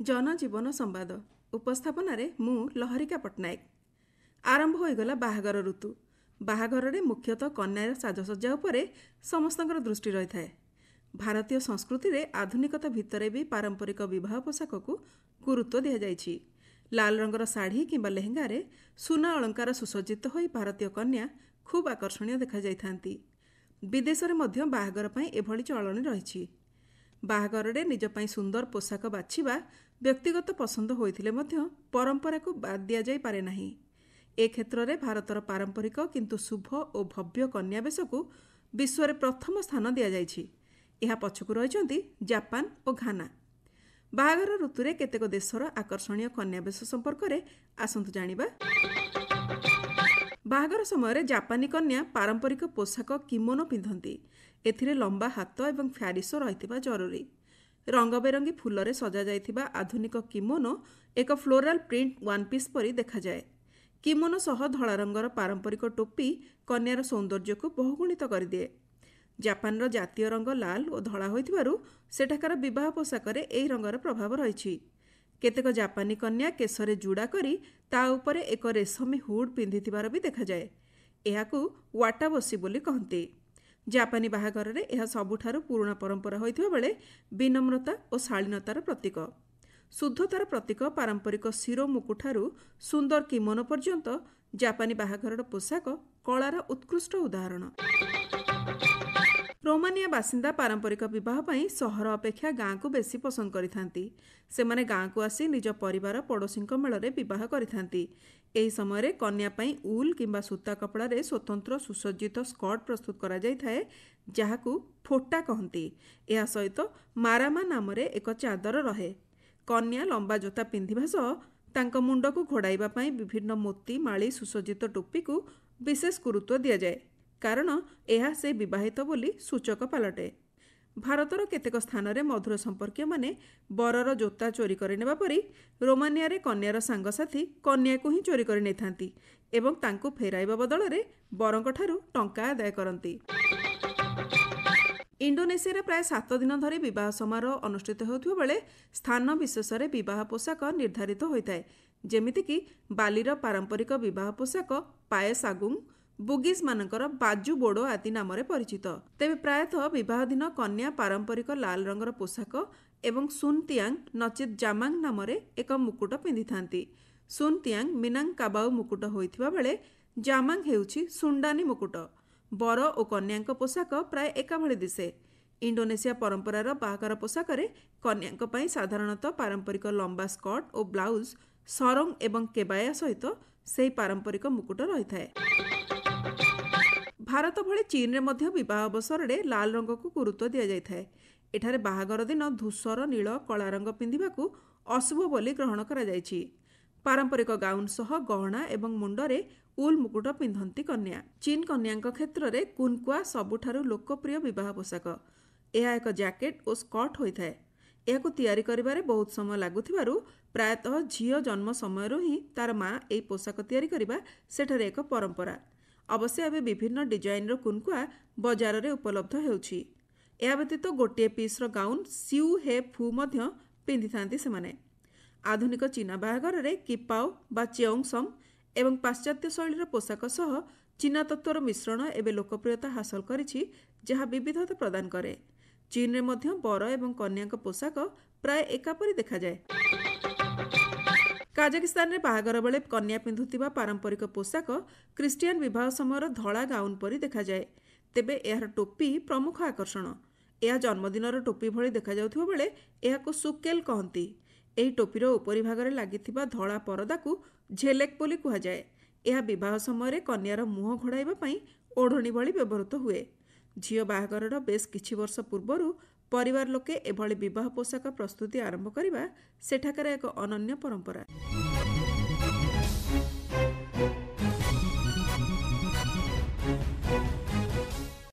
जनजीवन संवाद उपस्थापन मु लहरिका पट्टनायक। आरंभ होईगला बाहागर ऋतु। बाहागर मुख्यतः कन्यार साजसज्जा उपरे समस्तंकर दृष्टि रही थाए। भारतीय संस्कृति रे आधुनिकता भितरे भी पारंपरिक विवाह पोशाक को गुरुत्व दिया जाइछि। लाल रंगर साड़ी किंबा लेहेंगारे सुना अलंकार सुसज्जित होई भारतीय कन्या खूब आकर्षणीय देखा जाइथांती। विदेश रे मध्य बाहागर पई एभली चलणी रहिछि। बाहागरे निज पई सुंदर पोशाक बाछिबा व्यक्तिगत पसंद होइथिले मध्य परंपरा को बाद दिया जाई पारे नाही। ए क्षेत्र रे भारतर पारंपरिक किंतु शुभ और भव्य कन्या बेश को विश्व रे प्रथम स्थान दिया जाइछि। एहा पछकु रहिचंती जापान और घाना। बाहागर ऋतु रे केतेक देशर आकर्षणीय कन्या बेश संपर्क रे आसंतु जानिबा। बाहागर समय जापानी कन्या पारंपरिक पोशाक किमोनो पिंधती। एथिरे लंबा हाथ एवं फ्यारिस रहिथिबा जरूरी। रंगबेरंगी फुलरे सजा जाइथिबा आधुनिक किमोनो एक फ्लोराल प्रिंट वन पीस परी देखा जाए। किमोनो सह धला रंगर पारंपरिक टोपी कन्यार सौंदर्य को बहुगुणित करदिए। जापान रो जातीय रंग लाल और धला होइथिबारु सेठाकार विवाह पोशाक रे एही रंगर प्रभाव रहिछि। केतेक जापानी कन्या केशरे जुड़ा करी ता उपरे एक रेशमी हुड पिंधिथिबार भी देखा जाए। एहाकू वाटाबसी बोली कहते। जापानी बाहागर रे एहा सबुठारु पुराना परंपरा होइथिबा बेले विनम्रता और शालीनतार प्रतीक। शुद्धतार प्रतीक पारंपरिक शिरो मुकुठारु सुंदर किमोनो पर्यंत जापानी बाहागर पोशाक कलार उत्कृष्ट उदाहरण। रोमानिया बासिंदा पारंपरिक विवाह पई सहर अपेक्षा गाँ को बेसी पसंद करिथांती। सेमाने गाँ को आसी निज परिवार पड़ोसींक मेଳରେ विवाह करिथांती। एही समय रे कन्या पई उल किंबा सूता कपड़ा रे स्वतंत्र सुसज्जित स्कर्ट प्रस्तुत करा जाय थाए, जाहाकू फोटा कहंती। एहा सहित मारामा नाम रे एक चादर रहे। कन्या लंबा जोता पिंधिबा सह तांक मुंड को घोड़ाइबा पई विभिन्न मोती माली सुसज्जित टोपी को विशेष गुरुत्व दिया जाए, कारण एहा से विवाहित बोली सूचक पालटे। भारतर केतेक स्थान रे मधुर संपर्कीय माने बरर जोता चोरी करे नेबा परी रोमानिया रे कन्यार सांगसाथी कन्या को ही चोरी करे नेथांती एवं तांको फेराइबा बदल रे बरंक ठारू टंका आदाय करंती। इंडोनेशिया रे प्राय 7 दिन धरी विवाह समारोह अनुष्ठित होउथुवा बेले स्थान विशेष रे विवाह पोशाक निर्धारित होइताए। जेमिति कि बालीर पारंपरिक विवाह पोशाक पाए सागुंग बुगिस मानकर बाजू बोडो आदि नाम परिचित। तेबे प्रायतः विवाह दिन कन्या पारंपरिक लाल रंगर पोशाक एवं सुनतियांग नचित जामांग नाम एक मुकुट पिंधि थांती। सुनतियांग मिनांग काबाउ मुकुट होइथिबा बेले जामांग हेउछि सुंडानी मुकुट। बर और कन्यांक पोशाक प्राय एका भଳି दिसे। इंडोनेशिया परंपरार बाहागर पोशाक रे कन्यांक पई साधारणतः पारंपरिक लंबा स्कर्ट और ब्लाउज सरंग एवं केबाया सहित सेही पारंपरिक मुकुट रही थाए। भारत भली चीन रे मध्य विवाह अवसर रे लाल रंग को गुरुत्व दिया जाय थाए। एठारे बाहागर दिन धूसर नील कला रंग पिंधिबाकू अशुभ बोली ग्रहण करा जायछि। पारंपरिक गाउन सह गहना एवं मुंडरे उल मुकुट पिंधंती कन्या। चीन कन्यांक क्षेत्र रे कुनकुआ सबुठारु लोकप्रिय विवाह पोशाक। एहा एक जैकेट और स्कर्ट होइथाए। एहाकू तैयारी करिबारे बहुत समय लागुथिबारु प्रायतः झियो जन्म समयरु ही तार मां एई पोशाक तैयारी करिबा सेठारे एक परंपरा। अवश्य एवं विभिन्न डिजाइन कुनकुआ बजार रे उपलब्ध हेउछि। एहा व्यतीत गोटे पीस गाउन सिउ हे फु मध्य पिंधि थांती सेमाने। आधुनिक चीना बाहागर रे किपाओ बा चेओंगसम एवं पाश्चात्य शैलीर पोशाक सह चीना तत्वर मिश्रण एवं लोकप्रियता हासिल करिछि, जहा विविधता प्रदान करे। चीन रे मध्य बर एवं कन्याक पोशाक प्राय एकापरी देखा जाए। काजाकिस्तान रे बाहागर बेले कन्या पिंधुतिबा पारंपरिक पोशाक क्रिस्टियन विवाह समय धला गाउन परी देखा जाए। तेबे एहार टोपी प्रमुख आकर्षण। एहा जन्मदिनर टोपी भली देखा जाउथिबा बेले एहाकू सुकेल कहंती। एही टोपीर उपरि भागरे लागिथिबा धला परदा को झेलेक बोली कुहा जाए। एहा विवाह समय कन्यार मुह घोड़ाइबा पई ओढ़णी भली व्यवहृत हुए। झियो बाहागरर बेस किछि वर्ष पूर्वरु परिवार लोके एभली विवाह पोशाक प्रस्तुति आरंभ करिबा सेठाकार एक अनन्य परंपरा।